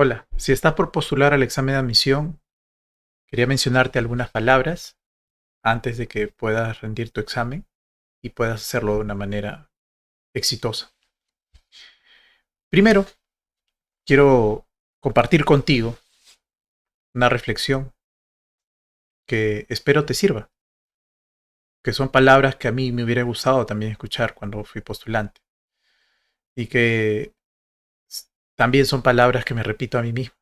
Hola, si estás por postular al examen de admisión, quería mencionarte algunas palabras antes de que puedas rendir tu examen y puedas hacerlo de una manera exitosa. Primero, quiero compartir contigo una reflexión que espero te sirva, que son palabras que a mí me hubiera gustado también escuchar cuando fui postulante y que también son palabras que me repito a mí mismo,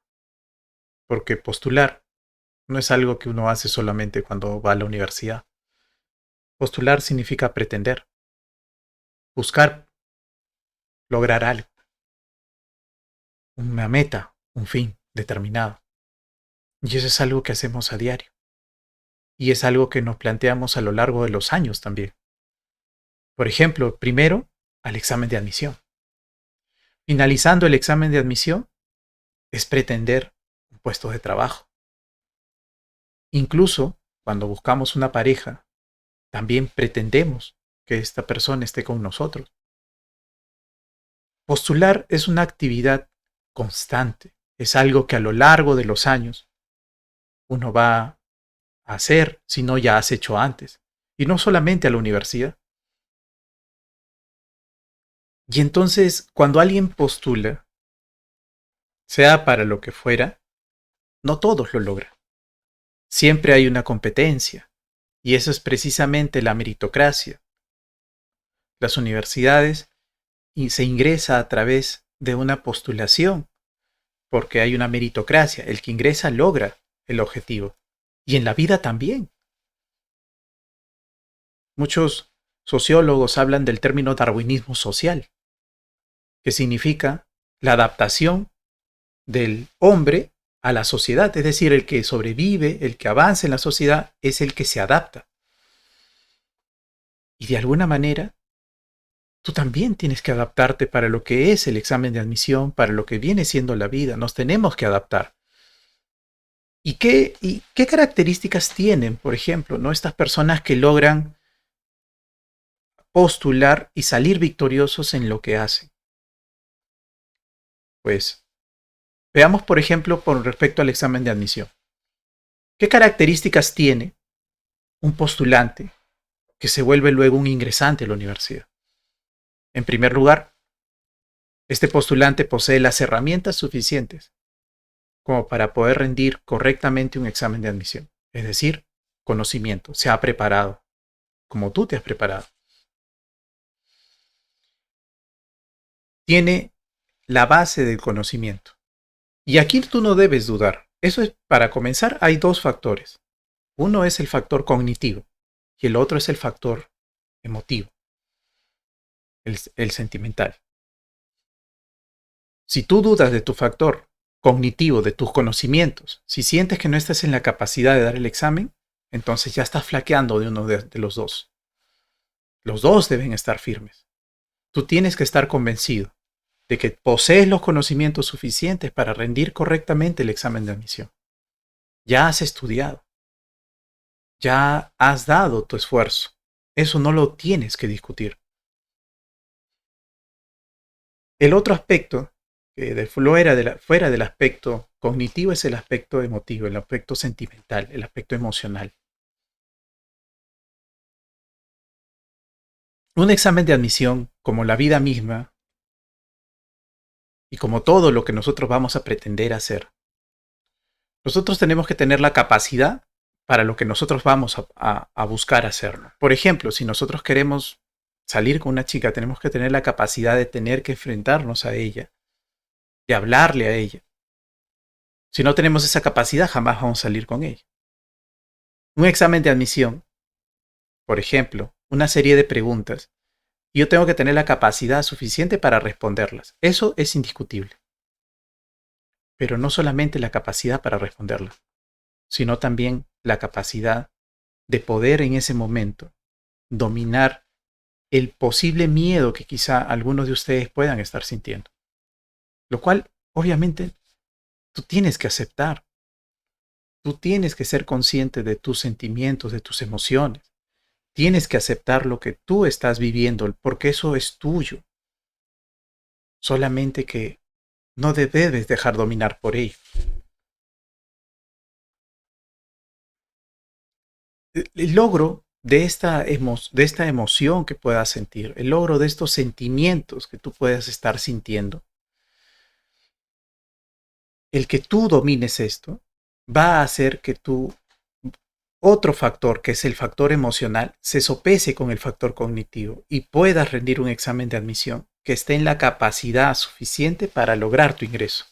porque postular no es algo que uno hace solamente cuando va a la universidad. Postular significa pretender, buscar lograr algo, una meta, un fin determinado. Y eso es algo que hacemos a diario. Y es algo que nos planteamos a lo largo de los años también. Por ejemplo, primero, al examen de admisión. Finalizando el examen de admisión es pretender un puesto de trabajo. Incluso cuando buscamos una pareja, también pretendemos que esta persona esté con nosotros. Postular es una actividad constante. Es algo que a lo largo de los años uno va hacer si no ya has hecho antes. Y no solamente a la universidad. Y entonces, cuando alguien postula, sea para lo que fuera, no todos lo logran. Siempre hay una competencia. Y eso es precisamente la meritocracia. Las universidades y se ingresa a través de una postulación, porque hay una meritocracia. El que ingresa logra el objetivo. Y en la vida también. Muchos sociólogos hablan del término darwinismo social, que significa la adaptación del hombre a la sociedad, es decir, el que sobrevive, el que avanza en la sociedad, es el que se adapta. Y de alguna manera, tú también tienes que adaptarte para lo que es el examen de admisión, para lo que viene siendo la vida. Nos tenemos que adaptar. ¿Y qué características tienen, por ejemplo, ¿no? Estas personas que logran postular y salir victoriosos en lo que hacen? Pues veamos, por ejemplo, con respecto al examen de admisión. ¿Qué características tiene un postulante que se vuelve luego un ingresante a la universidad? En primer lugar, este postulante posee las herramientas suficientes como para poder rendir correctamente un examen de admisión. Es decir, conocimiento, se ha preparado, como tú te has preparado. Tiene la base del conocimiento. Y aquí tú no debes dudar. Eso es, para comenzar, hay dos factores. Uno es el factor cognitivo y el otro es el factor emotivo, el sentimental. Si tú dudas de tu factor cognitivo, de tus conocimientos, si sientes que no estás en la capacidad de dar el examen, entonces ya estás flaqueando de uno de los dos. Los dos deben estar firmes. Tú tienes que estar convencido de que posees los conocimientos suficientes para rendir correctamente el examen de admisión. Ya has estudiado, ya has dado tu esfuerzo. Eso no lo tienes que discutir. El otro aspecto, fuera del aspecto cognitivo, es el aspecto emotivo, el aspecto sentimental, el aspecto emocional. Un examen de admisión, como la vida misma y como todo lo que nosotros vamos a pretender hacer, nosotros tenemos que tener la capacidad para lo que nosotros vamos a buscar hacerlo. Por ejemplo, si nosotros queremos salir con una chica, tenemos que tener la capacidad de tener que enfrentarnos a ella, de hablarle a ella. Si no tenemos esa capacidad, jamás vamos a salir con ella. Un examen de admisión, por ejemplo, una serie de preguntas, y yo tengo que tener la capacidad suficiente para responderlas. Eso es indiscutible. Pero no solamente la capacidad para responderlas, sino también la capacidad de poder en ese momento dominar el posible miedo que quizá algunos de ustedes puedan estar sintiendo. Lo cual, obviamente, tú tienes que aceptar. Tú tienes que ser consciente de tus sentimientos, de tus emociones. Tienes que aceptar lo que tú estás viviendo, porque eso es tuyo. Solamente que no debes dejar dominar por ello. El logro de esta emoción que puedas sentir, el logro de estos sentimientos que tú puedas estar sintiendo, el que tú domines esto, va a hacer que otro factor, que es el factor emocional, se sopese con el factor cognitivo y puedas rendir un examen de admisión que esté en la capacidad suficiente para lograr tu ingreso.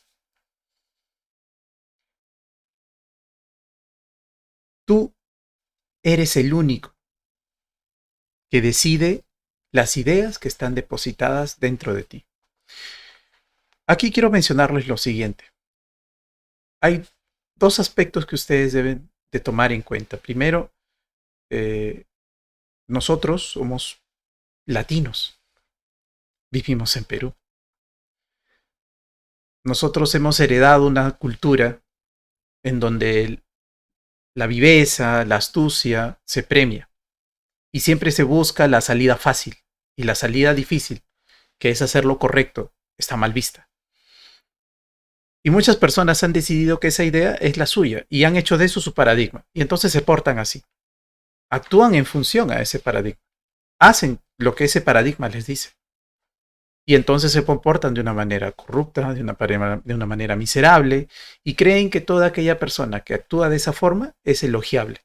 Tú eres el único que decide las ideas que están depositadas dentro de ti. Aquí quiero mencionarles lo siguiente. Hay dos aspectos que ustedes deben de tomar en cuenta. Primero, nosotros somos latinos, vivimos en Perú. Nosotros hemos heredado una cultura en donde la viveza, la astucia se premia y siempre se busca la salida fácil, y la salida difícil, que es hacer lo correcto, está mal vista. Y muchas personas han decidido que esa idea es la suya y han hecho de eso su paradigma, y entonces se portan así. Actúan en función a ese paradigma. Hacen lo que ese paradigma les dice. Y entonces se comportan de una manera corrupta, de una manera miserable, y creen que toda aquella persona que actúa de esa forma es elogiable.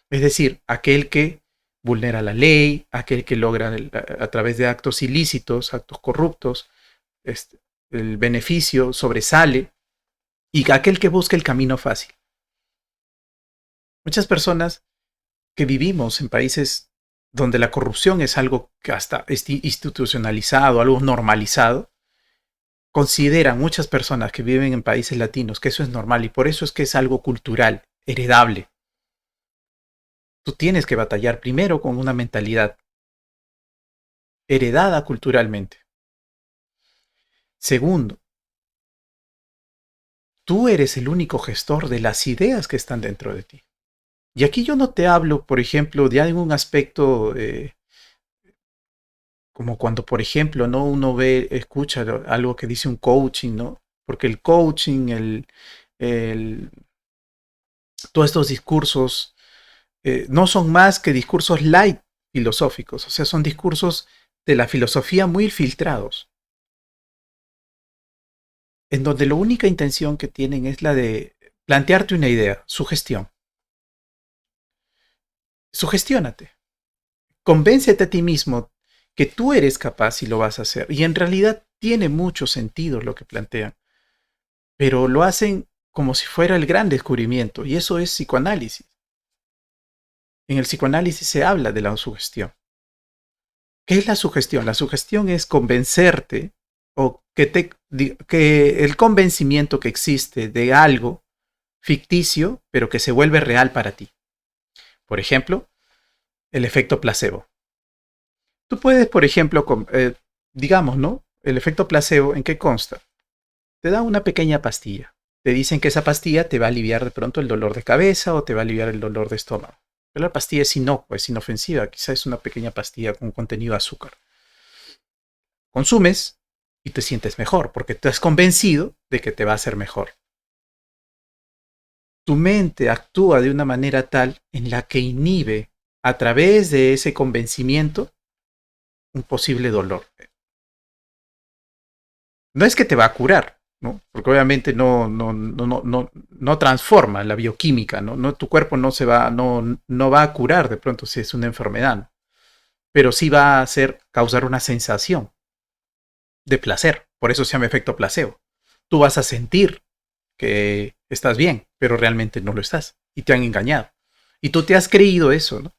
Es decir, aquel que vulnera la ley, aquel que logra a través de actos ilícitos, actos corruptos, el beneficio sobresale, y aquel que busca el camino fácil. Muchas personas que vivimos en países donde la corrupción es algo que hasta es institucionalizado, algo normalizado, consideran muchas personas que viven en países latinos que eso es normal, y por eso es que es algo cultural, heredable. Tú tienes que batallar primero con una mentalidad heredada culturalmente. Segundo, tú eres el único gestor de las ideas que están dentro de ti. Y aquí yo no te hablo, por ejemplo, de algún aspecto como cuando, por ejemplo, ¿no? Uno escucha algo que dice un coaching, ¿no? Porque el coaching, el, todos estos discursos no son más que discursos light filosóficos, o sea, son discursos de la filosofía muy filtrados, en donde la única intención que tienen es la de plantearte una idea, sugestión. Sugestiónate, convéncete a ti mismo que tú eres capaz y lo vas a hacer. Y en realidad tiene mucho sentido lo que plantean, pero lo hacen como si fuera el gran descubrimiento, y eso es psicoanálisis. En el psicoanálisis se habla de la sugestión. ¿Qué es la sugestión? La sugestión es convencerte o que el convencimiento que existe de algo ficticio, pero que se vuelve real para ti. Por ejemplo, el efecto placebo. Tú puedes, por ejemplo, digamos, ¿no? El efecto placebo, ¿en qué consta? Te da una pequeña pastilla. Te dicen que esa pastilla te va a aliviar de pronto el dolor de cabeza o te va a aliviar el dolor de estómago. Pero la pastilla es inocua, es inofensiva. Quizás es una pequeña pastilla con contenido de azúcar. Consumes y te sientes mejor porque te has convencido de que te va a hacer mejor. Tu mente actúa de una manera tal en la que inhibe a través de ese convencimiento un posible dolor. No es que te va a curar, ¿no? Porque obviamente no transforma la bioquímica, ¿no? Tu cuerpo no va a curar de pronto si es una enfermedad, ¿no? Pero sí va a causar una sensación de placer. Por eso se llama efecto placebo. Tú vas a sentir que estás bien, pero realmente no lo estás y te han engañado. Y tú te has creído eso, ¿no?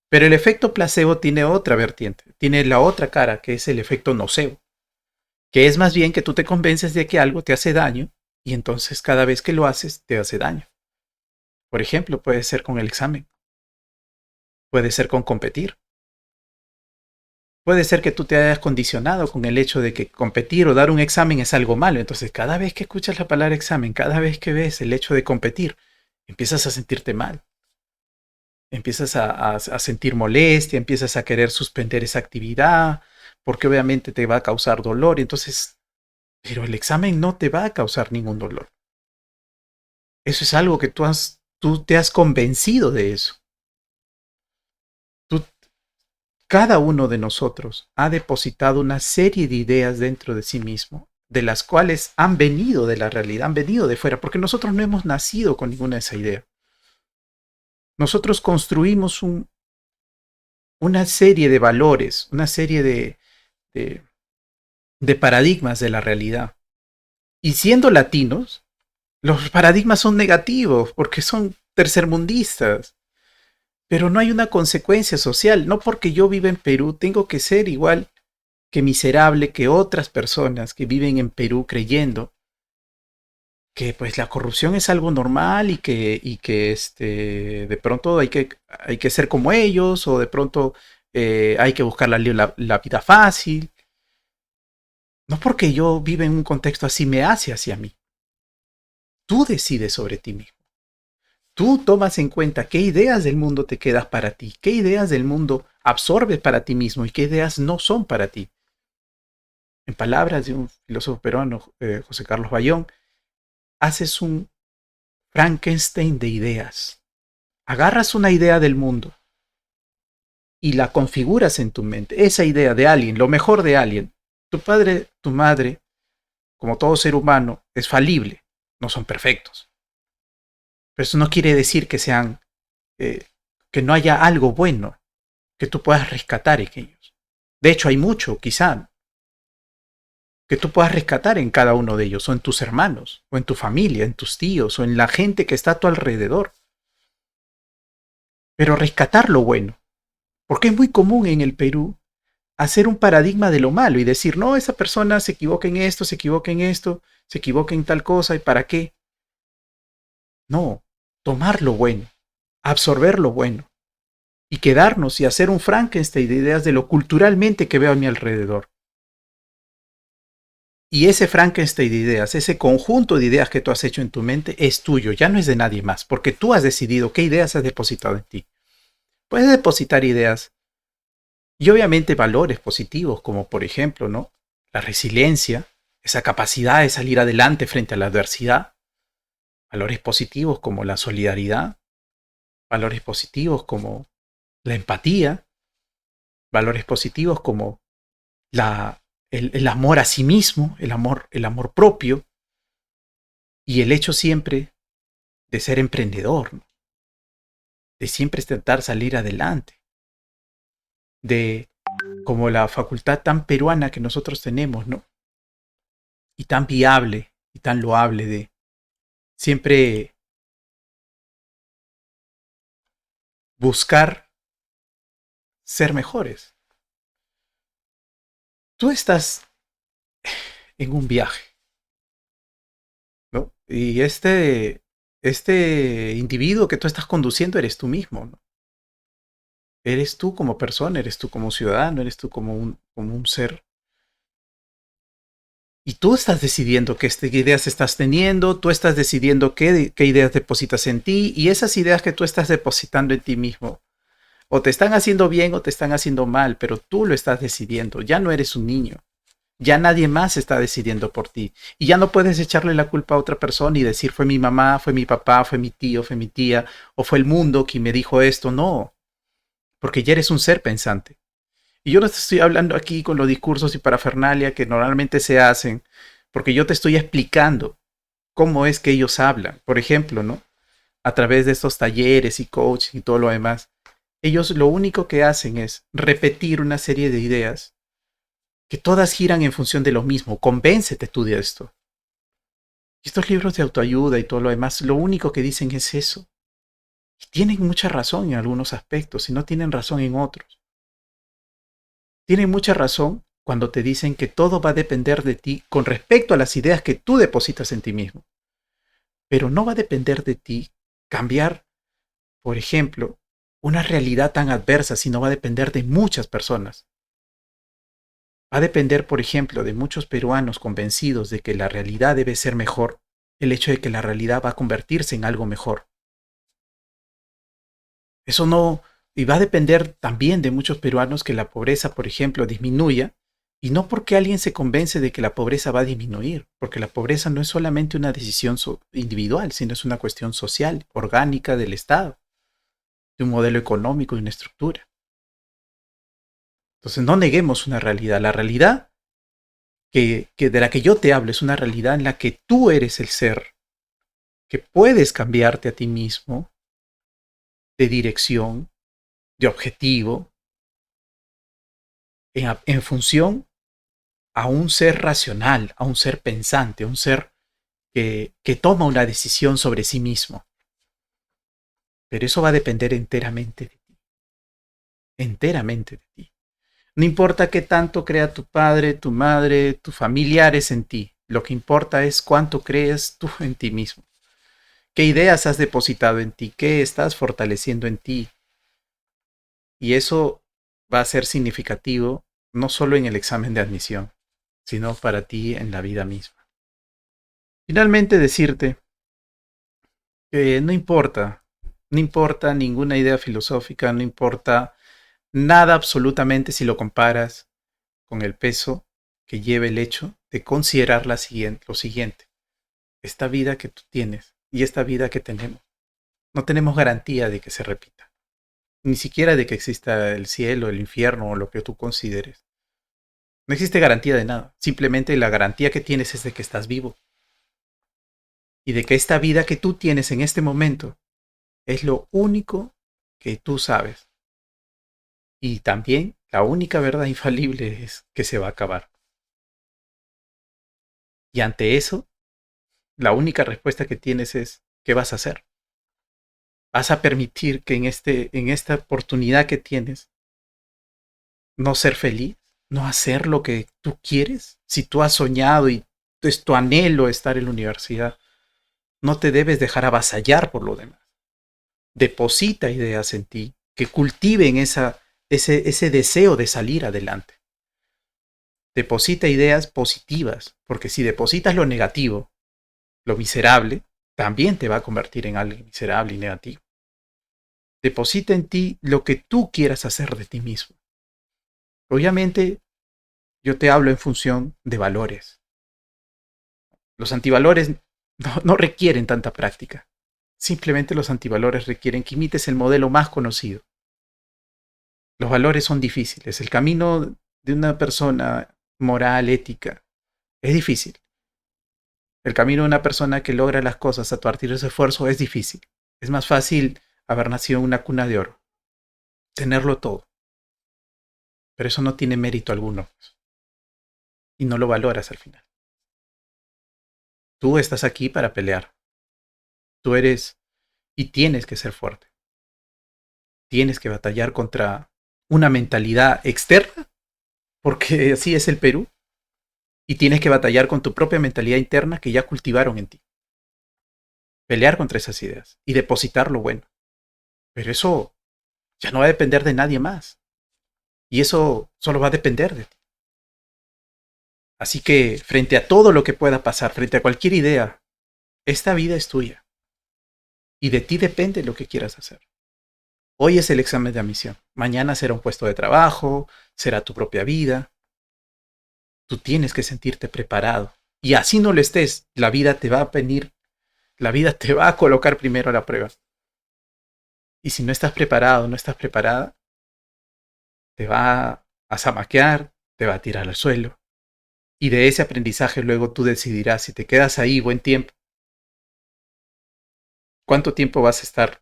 Pero el efecto placebo tiene otra vertiente, tiene la otra cara, que es el efecto nocebo, que es más bien que tú te convences de que algo te hace daño y entonces cada vez que lo haces te hace daño. Por ejemplo, puede ser con el examen, puede ser con competir, puede ser que tú te hayas condicionado con el hecho de que competir o dar un examen es algo malo. Entonces cada vez que escuchas la palabra examen, cada vez que ves el hecho de competir, empiezas a sentirte mal. Empiezas a sentir molestia, empiezas a querer suspender esa actividad, porque obviamente te va a causar dolor. Y entonces pero el examen no te va a causar ningún dolor. Eso es algo que tú te has convencido de eso. Tú, cada uno de nosotros ha depositado una serie de ideas dentro de sí mismo, de las cuales han venido de la realidad, han venido de fuera, porque nosotros no hemos nacido con ninguna de esa idea. Nosotros construimos una serie de valores, una serie de, de paradigmas de la realidad. Y siendo latinos, los paradigmas son negativos porque son tercermundistas. Pero no hay una consecuencia social. No porque yo viva en Perú tengo que ser igual que miserable que otras personas que viven en Perú creyendo que pues la corrupción es algo normal y que de pronto hay que ser como ellos o de pronto hay que buscar la vida fácil. No porque yo viva en un contexto así me hace hacia mí. Tú decides sobre ti mismo. Tú tomas en cuenta qué ideas del mundo te quedas para ti, qué ideas del mundo absorbes para ti mismo y qué ideas no son para ti. En palabras de un filósofo peruano, José Carlos Bayón, haces un Frankenstein de ideas. Agarras una idea del mundo y la configuras en tu mente. Esa idea de alguien, lo mejor de alguien. Tu padre, tu madre, como todo ser humano, es falible. No son perfectos. Pero eso no quiere decir que sean, eh, que no haya algo bueno que tú puedas rescatar en ellos. De hecho, hay mucho, quizá, que tú puedas rescatar en cada uno de ellos, o en tus hermanos, o en tu familia, en tus tíos, o en la gente que está a tu alrededor. Pero rescatar lo bueno, porque es muy común en el Perú hacer un paradigma de lo malo y decir, no, esa persona se equivoca en esto, se equivoca en esto, se equivoca en tal cosa, ¿y para qué? No, tomar lo bueno, absorber lo bueno, y quedarnos y hacer un Frankenstein de ideas de lo culturalmente que veo a mi alrededor. Y ese Frankenstein de ideas, ese conjunto de ideas que tú has hecho en tu mente es tuyo, ya no es de nadie más, porque tú has decidido qué ideas has depositado en ti. Puedes depositar ideas y obviamente valores positivos, como por ejemplo, ¿no? La resiliencia, esa capacidad de salir adelante frente a la adversidad. Valores positivos como la solidaridad, valores positivos como la empatía, valores positivos como el amor a sí mismo, el amor propio y el hecho siempre de ser emprendedor, ¿no? De siempre intentar salir adelante, de como la facultad tan peruana que nosotros tenemos, ¿no? Y tan viable y tan loable de siempre buscar ser mejores. Tú estás en un viaje, ¿no? Y este individuo que tú estás conduciendo eres tú mismo, ¿no? Eres tú como persona, eres tú como ciudadano, eres tú como un ser. Y tú estás decidiendo qué ideas estás teniendo, tú estás decidiendo qué ideas depositas en ti y esas ideas que tú estás depositando en ti mismo o te están haciendo bien o te están haciendo mal, pero tú lo estás decidiendo, ya no eres un niño. Ya nadie más está decidiendo por ti. Y ya no puedes echarle la culpa a otra persona y decir fue mi mamá, fue mi papá, fue mi tío, fue mi tía, o fue el mundo quien me dijo esto. No, porque ya eres un ser pensante. Y yo no te estoy hablando aquí con los discursos y parafernalia que normalmente se hacen, porque yo te estoy explicando cómo es que ellos hablan. Por ejemplo, ¿no? A través de estos talleres y coaching y todo lo demás. Ellos lo único que hacen es repetir una serie de ideas que todas giran en función de lo mismo. Convéncete tú de esto. Y estos libros de autoayuda y todo lo demás, lo único que dicen es eso. Y tienen mucha razón en algunos aspectos y no tienen razón en otros. Tienen mucha razón cuando te dicen que todo va a depender de ti con respecto a las ideas que tú depositas en ti mismo. Pero no va a depender de ti cambiar, por ejemplo, una realidad tan adversa, sino va a depender de muchas personas. Va a depender, por ejemplo, de muchos peruanos convencidos de que la realidad debe ser mejor, el hecho de que la realidad va a convertirse en algo mejor. Eso no, y va a depender también de muchos peruanos que la pobreza, por ejemplo, disminuya Y no porque alguien se convence de que la pobreza va a disminuir, porque la pobreza no es solamente una decisión individual, sino es una cuestión social, orgánica del Estado, de un modelo económico y una estructura. Entonces no neguemos una realidad. La realidad que de la que yo te hablo es una realidad en la que tú eres el ser, que puedes cambiarte a ti mismo de dirección, de objetivo, en función a un ser racional, a un ser pensante, a un ser que toma una decisión sobre sí mismo. Pero eso va a depender enteramente de ti, enteramente de ti. No importa qué tanto crea tu padre, tu madre, tus familiares en ti, lo que importa es cuánto crees tú en ti mismo. ¿Qué ideas has depositado en ti? ¿Qué estás fortaleciendo en ti? Y eso va a ser significativo no solo en el examen de admisión, sino para ti en la vida misma. Finalmente decirte que no importa, no importa ninguna idea filosófica, no importa nada absolutamente si lo comparas con el peso que lleva el hecho de considerar lo siguiente. Esta vida que tú tienes y esta vida que tenemos, no tenemos garantía de que se repita. Ni siquiera de que exista el cielo, el infierno o lo que tú consideres. No existe garantía de nada. Simplemente la garantía que tienes es de que estás vivo. Y de que esta vida que tú tienes en este momento es lo único que tú sabes. Y también la única verdad infalible es que se va a acabar. Y ante eso, la única respuesta que tienes es, ¿qué vas a hacer? ¿Vas a permitir que en esta oportunidad que tienes no ser feliz? ¿No hacer lo que tú quieres? Si tú has soñado y es tu anhelo estar en la universidad, no te debes dejar avasallar por lo demás. Deposita ideas en ti que cultiven ese deseo de salir adelante. Deposita ideas positivas, porque si depositas lo negativo, lo miserable, también te va a convertir en algo miserable y negativo. Deposita en ti lo que tú quieras hacer de ti mismo. Obviamente, yo te hablo en función de valores. Los antivalores no requieren tanta práctica. Simplemente los antivalores requieren que imites el modelo más conocido. Los valores son difíciles. El camino de una persona moral, ética, es difícil. El camino de una persona que logra las cosas a partir de su esfuerzo es difícil. Es más fácil haber nacido en una cuna de oro, tenerlo todo. Pero eso no tiene mérito alguno. Y no lo valoras al final. Tú estás aquí para pelear. Tú eres y tienes que ser fuerte. Tienes que batallar contra una mentalidad externa, porque así es el Perú, y tienes que batallar con tu propia mentalidad interna que ya cultivaron en ti. Pelear contra esas ideas y depositar lo bueno. Pero eso ya no va a depender de nadie más. Y eso solo va a depender de ti. Así que frente a todo lo que pueda pasar, frente a cualquier idea, esta vida es tuya. Y de ti depende lo que quieras hacer. Hoy es el examen de admisión. Mañana será un puesto de trabajo, será tu propia vida. Tú tienes que sentirte preparado. Y así no lo estés, la vida te va a venir, la vida te va a colocar primero a la prueba. Y si no estás preparado, no estás preparada, te va a zamaquear, te va a tirar al suelo. Y de ese aprendizaje luego tú decidirás si te quedas ahí buen tiempo. ¿Cuánto tiempo vas a estar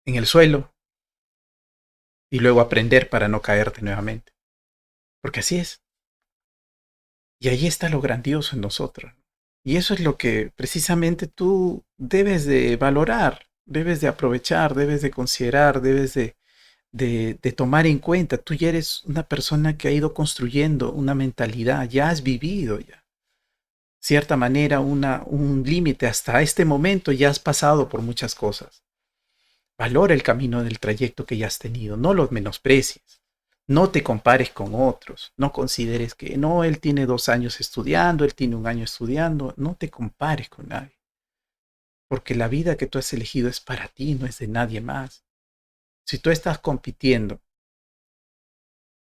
en el suelo? Y luego aprender para no caerte nuevamente. Porque así es. Y ahí está lo grandioso en nosotros. Y eso es lo que precisamente tú debes de valorar, debes de aprovechar, debes de considerar, debes de tomar en cuenta. Tú ya eres una persona que ha ido construyendo una mentalidad, ya has vivido ya. Cierta manera, un límite hasta este momento ya has pasado por muchas cosas. Valora el camino del trayecto que ya has tenido, no los menosprecies. No te compares con otros, no consideres que no, él tiene 2 años estudiando, él tiene un año estudiando, no te compares con nadie, porque la vida que tú has elegido es para ti, no es de nadie más. Si tú estás compitiendo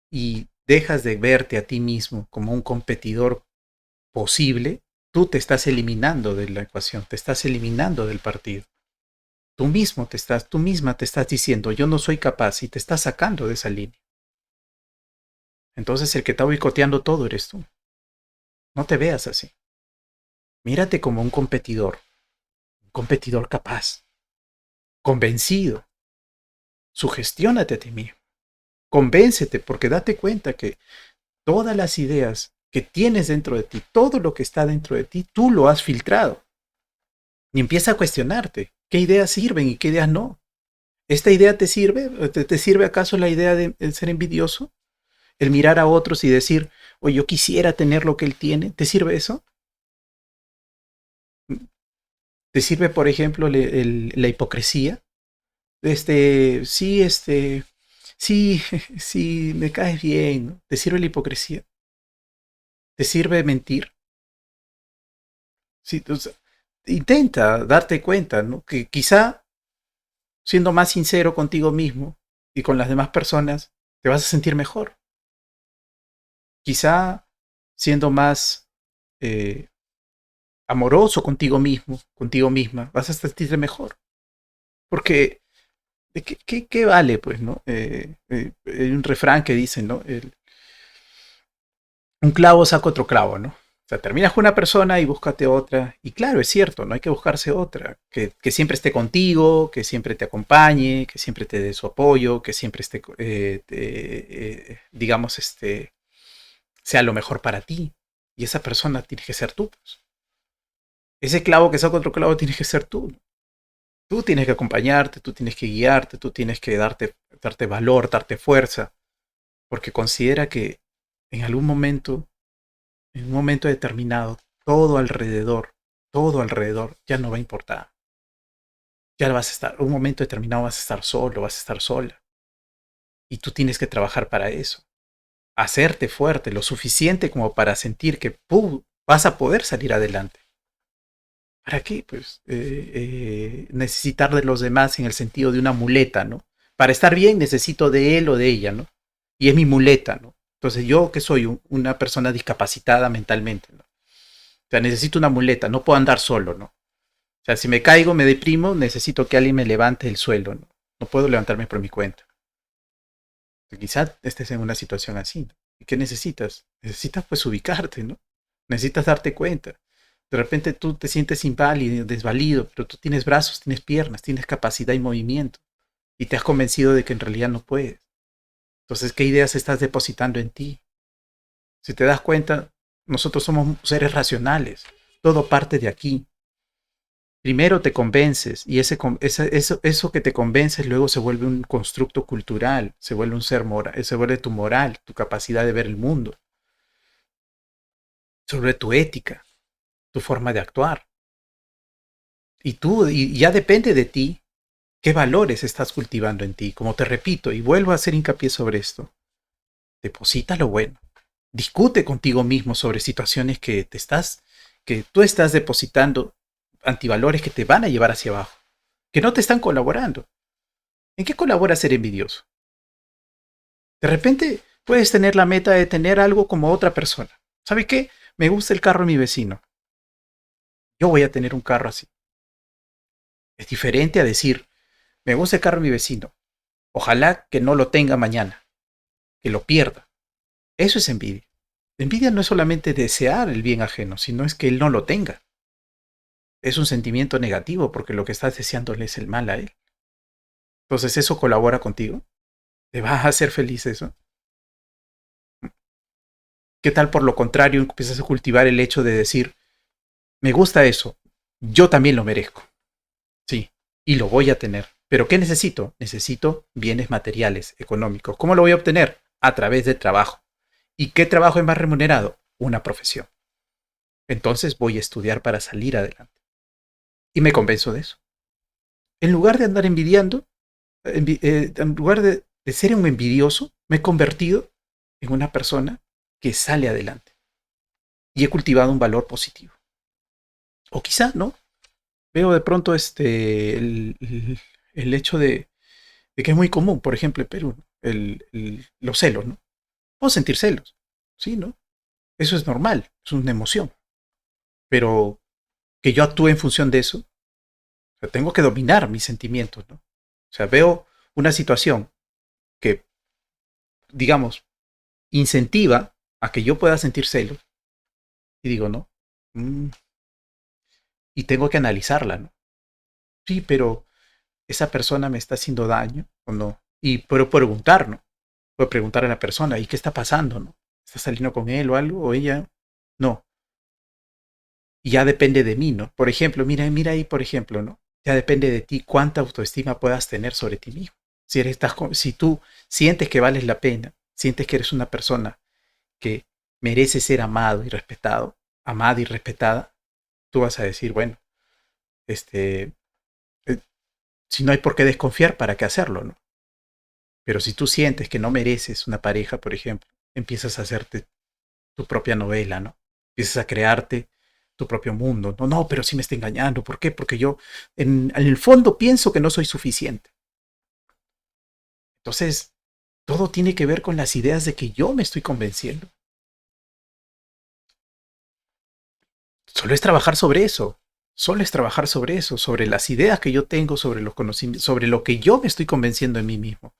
y dejas de verte a ti mismo como un competidor posible, tú te estás eliminando de la ecuación, te estás eliminando del partido. Tú misma te estás diciendo, yo no soy capaz y te estás sacando de esa línea. Entonces el que está boicoteando todo eres tú. No te veas así. Mírate como un competidor capaz, convencido. Sugestiónate a ti mismo. Convéncete, porque date cuenta que todas las ideas que tienes dentro de ti, todo lo que está dentro de ti, tú lo has filtrado. Y empieza a cuestionarte qué ideas sirven y qué ideas no. ¿Esta idea te sirve? ¿Te sirve acaso la idea de ser envidioso? El mirar a otros y decir, oye, yo quisiera tener lo que él tiene. ¿Te sirve eso? ¿Te sirve, por ejemplo, la hipocresía? Sí, sí, sí, me caes bien, ¿no? ¿Te sirve la hipocresía? ¿Te sirve mentir? Sí, o sea, intenta darte cuenta, ¿no? Que quizá siendo más sincero contigo mismo y con las demás personas, te vas a sentir mejor. Quizá siendo más eh, amoroso contigo mismo, contigo misma, vas a sentirte mejor. Porque, ¿de qué vale, pues, no? Hay un refrán que dice, ¿no? Un clavo saca otro clavo, ¿no? O sea, terminas con una persona y búscate otra. Y claro, es cierto, no hay que buscarse otra. Que siempre esté contigo, que siempre te acompañe, que siempre te dé su apoyo, que siempre esté, digamos, sea lo mejor para ti. Y esa persona tiene que ser tú, pues. Ese clavo que saca otro clavo tiene que ser tú. Tú tienes que acompañarte, tú tienes que guiarte, tú tienes que darte valor, darte fuerza. Porque considera que en algún momento, en un momento determinado, todo alrededor ya no va a importar. Ya vas a estar, un momento determinado vas a estar solo, vas a estar sola. Y tú tienes que trabajar para eso. Hacerte fuerte, lo suficiente como para sentir que vas a poder salir adelante. ¿Para qué? Pues necesitar de los demás en el sentido de una muleta, ¿no? Para estar bien necesito de él o de ella, ¿no? Y es mi muleta, ¿no? Entonces yo que soy una persona discapacitada mentalmente, ¿no? O sea, necesito una muleta, no puedo andar solo, ¿no? O sea, si me caigo, me deprimo, necesito que alguien me levante el suelo, ¿no? No puedo levantarme por mi cuenta. Quizás estés en una situación así, ¿no? ¿Y qué necesitas? Necesitas pues ubicarte, ¿no? Necesitas darte cuenta. De repente tú te sientes inválido, desvalido, pero tú tienes brazos, tienes piernas, tienes capacidad y movimiento. Y te has convencido de que en realidad no puedes. Entonces, ¿qué ideas estás depositando en ti? Si te das cuenta, nosotros somos seres racionales. Todo parte de aquí. Primero te convences y eso que te convences luego se vuelve un constructo cultural, se vuelve un ser moral, se vuelve tu moral, tu capacidad de ver el mundo, sobre tu ética, tu forma de actuar. Y ya depende de ti qué valores estás cultivando en ti. Como te repito y vuelvo a hacer hincapié sobre esto, deposita lo bueno. Discute contigo mismo sobre situaciones que tú estás depositando antivalores que te van a llevar hacia abajo, que no te están colaborando. ¿En qué colabora ser envidioso? De repente puedes tener la meta de tener algo como otra persona. ¿Sabe qué? Me gusta el carro de mi vecino. Yo voy a tener un carro así. Es diferente a decir, me gusta el carro de mi vecino. Ojalá que no lo tenga mañana, que lo pierda. Eso es envidia. Envidia no es solamente desear el bien ajeno, sino es que él no lo tenga. Es un sentimiento negativo porque lo que estás deseándole es el mal a él. Entonces, ¿eso colabora contigo? ¿Te va a hacer feliz eso? ¿Qué tal por lo contrario empiezas a cultivar el hecho de decir, me gusta eso, yo también lo merezco? Sí, y lo voy a tener. ¿Pero qué necesito? Necesito bienes materiales, económicos. ¿Cómo lo voy a obtener? A través de trabajo. ¿Y qué trabajo es más remunerado? Una profesión. Entonces voy a estudiar para salir adelante. Y me convenzo de eso. En lugar de andar envidiando, en lugar de ser un envidioso, me he convertido en una persona que sale adelante. Y he cultivado un valor positivo. O quizá, ¿no? Veo de pronto el hecho de que es muy común, por ejemplo, en Perú, ¿no? Los celos, ¿no? Puedo sentir celos, sí, ¿no? Eso es normal, es una emoción. Pero que yo actúe en función de eso, o sea, tengo que dominar mis sentimientos, ¿no? O sea, veo una situación que, digamos, incentiva a que yo pueda sentir celos y digo, ¿no? Mm, y tengo que analizarla, ¿no? Sí, pero esa persona me está haciendo daño o no. Y puedo preguntar, ¿no? Puedo preguntar a la persona, ¿y qué está pasando, no? ¿Está saliendo con él o algo? ¿O ella? No. Y ya depende de mí, ¿no? Por ejemplo, mira ahí, por ejemplo, ¿no? Ya depende de ti cuánta autoestima puedas tener sobre ti mismo. Si tú sientes que vales la pena, sientes que eres una persona que merece ser amado y respetado, amada y respetada, tú vas a decir, bueno, este, eh, si no hay por qué desconfiar, ¿para qué hacerlo, no? Pero si tú sientes que no mereces una pareja, por ejemplo, empiezas a hacerte tu propia novela, ¿no? Empiezas a crearte tu propio mundo. No, no, pero sí me está engañando. ¿Por qué? Porque yo en el fondo pienso que no soy suficiente. Entonces, todo tiene que ver con las ideas de que yo me estoy convenciendo. Solo es trabajar sobre eso. Solo es trabajar sobre eso, sobre las ideas que yo tengo, sobre los conocimientos, sobre lo que yo me estoy convenciendo en mí mismo.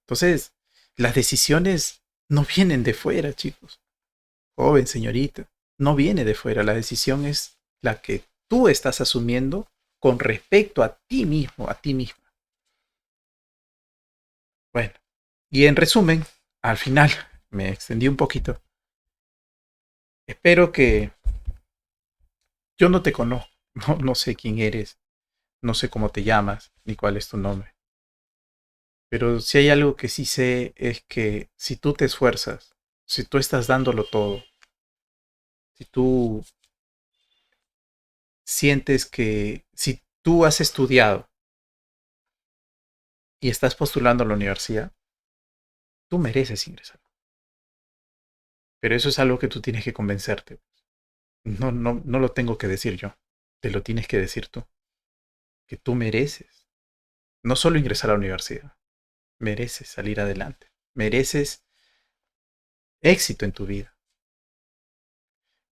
Entonces, las decisiones no vienen de fuera, chicos. Joven, señorita, no viene de fuera. La decisión es la que tú estás asumiendo con respecto a ti mismo, a ti misma. Bueno, y en resumen, al final me extendí un poquito. Espero que yo no te conozco, no sé quién eres, no sé cómo te llamas, ni cuál es tu nombre. Pero si hay algo que sí sé es que si tú te esfuerzas, si tú estás dándolo todo, si tú sientes que si tú has estudiado y estás postulando a la universidad, tú mereces ingresar. Pero eso es algo que tú tienes que convencerte. No lo tengo que decir yo. Te lo tienes que decir tú. Que tú mereces. No solo ingresar a la universidad. Mereces salir adelante. Mereces éxito en tu vida.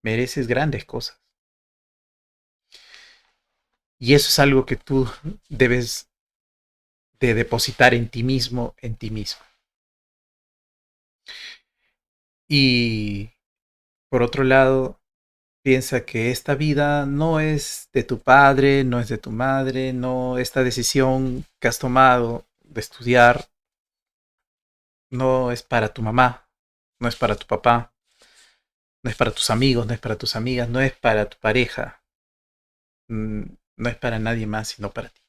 Mereces grandes cosas. Y eso es algo que tú debes de depositar en ti mismo, en ti mismo. Y por otro lado, piensa que esta vida no es de tu padre, no es de tu madre, no, esta decisión que has tomado de estudiar no es para tu mamá, no es para tu papá, no es para tus amigos, no es para tus amigas, no es para tu pareja, no es para nadie más, sino para ti.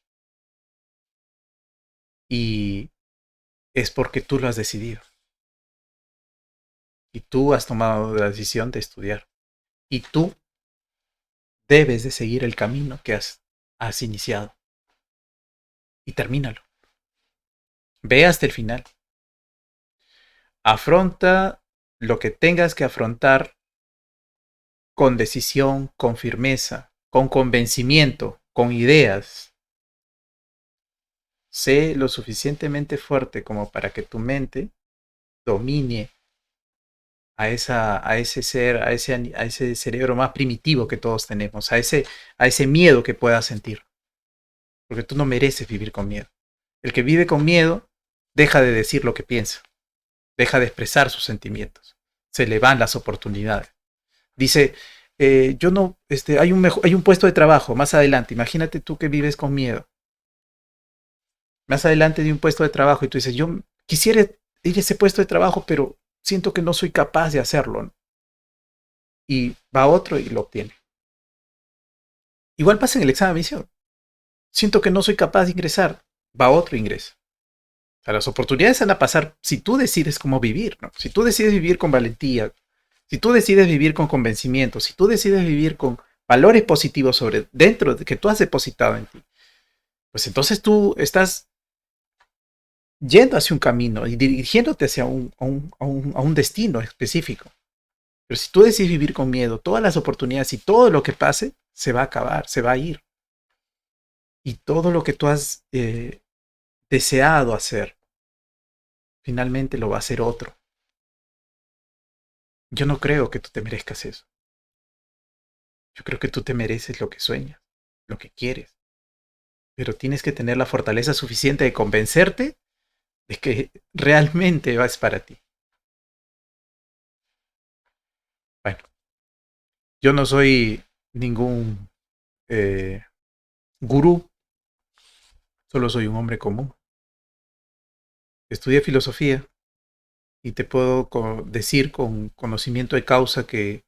Y es porque tú lo has decidido. Y tú has tomado la decisión de estudiar. Y tú debes de seguir el camino que has iniciado. Y termínalo. Ve hasta el final. Afronta lo que tengas que afrontar con decisión, con firmeza, con convencimiento, con ideas. Sé lo suficientemente fuerte como para que tu mente domine a ese ser, a ese cerebro más primitivo que todos tenemos, a ese miedo que puedas sentir. Porque tú no mereces vivir con miedo. El que vive con miedo deja de decir lo que piensa, deja de expresar sus sentimientos, se le van las oportunidades. Dice, yo no, hay un puesto de trabajo más adelante, imagínate tú que vives con miedo, más adelante de un puesto de trabajo y tú dices, yo quisiera ir a ese puesto de trabajo, pero siento que no soy capaz de hacerlo, ¿no? Y va otro y lo obtiene. Igual pasa en el examen de admisión. Siento que no soy capaz de ingresar, va otro e ingresa. O sea, las oportunidades van a pasar si tú decides cómo vivir, ¿no? Si tú decides vivir con valentía, si tú decides vivir con convencimiento, si tú decides vivir con valores positivos sobre dentro de que tú has depositado en ti, pues entonces tú estás yendo hacia un camino y dirigiéndote hacia a un destino específico. Pero si tú decides vivir con miedo, todas las oportunidades y todo lo que pase se va a acabar, se va a ir. Y todo lo que tú has deseado hacer, finalmente lo va a hacer otro. Yo no creo que tú te merezcas eso. Yo creo que tú te mereces lo que sueñas, lo que quieres. Pero tienes que tener la fortaleza suficiente de convencerte de que realmente vas para ti. Bueno, yo no soy ningún eh, gurú, solo soy un hombre común. Estudié filosofía y te puedo decir con conocimiento de causa que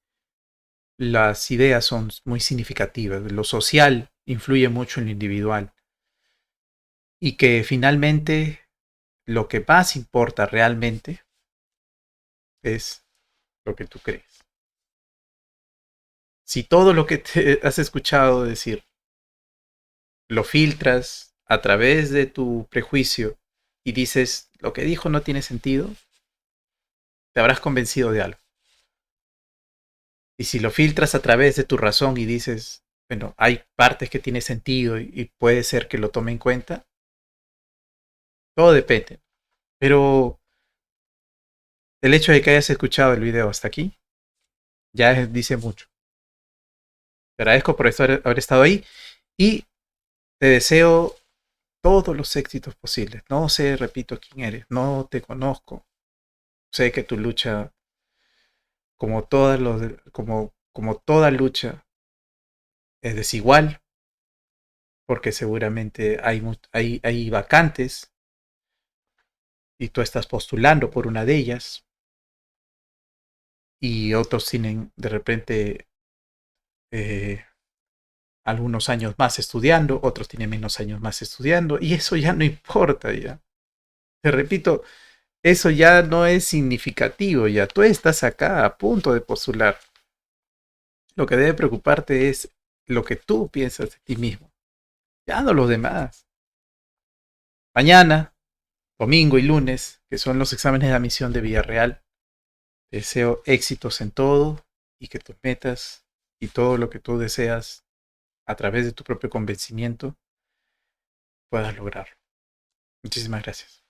las ideas son muy significativas. Lo social influye mucho en lo individual y que finalmente lo que más importa realmente es lo que tú crees. Si todo lo que te has escuchado decir lo filtras a través de tu prejuicio y dices lo que dijo no tiene sentido, te habrás convencido de algo. Y si lo filtras a través de tu razón y dices, bueno, hay partes que tiene sentido y puede ser que lo tome en cuenta, todo depende. Pero el hecho de que hayas escuchado el video hasta aquí ya dice mucho. Te agradezco por haber estado ahí y te deseo todos los éxitos posibles. No sé, repito, quién eres, no te conozco. Sé que tu lucha, como toda lucha, es desigual, porque seguramente hay vacantes y tú estás postulando por una de ellas y otros tienen de repente eh, algunos años más estudiando, otros tienen menos años más estudiando y eso ya no importa ya. Te repito, eso ya no es significativo ya. Tú estás acá a punto de postular. Lo que debe preocuparte es lo que tú piensas de ti mismo. Ya no los demás. Mañana, domingo y lunes, que son los exámenes de admisión de Villarreal, te deseo éxitos en todo y que tus metas y todo lo que tú deseas a través de tu propio convencimiento puedas lograrlo. Muchísimas gracias.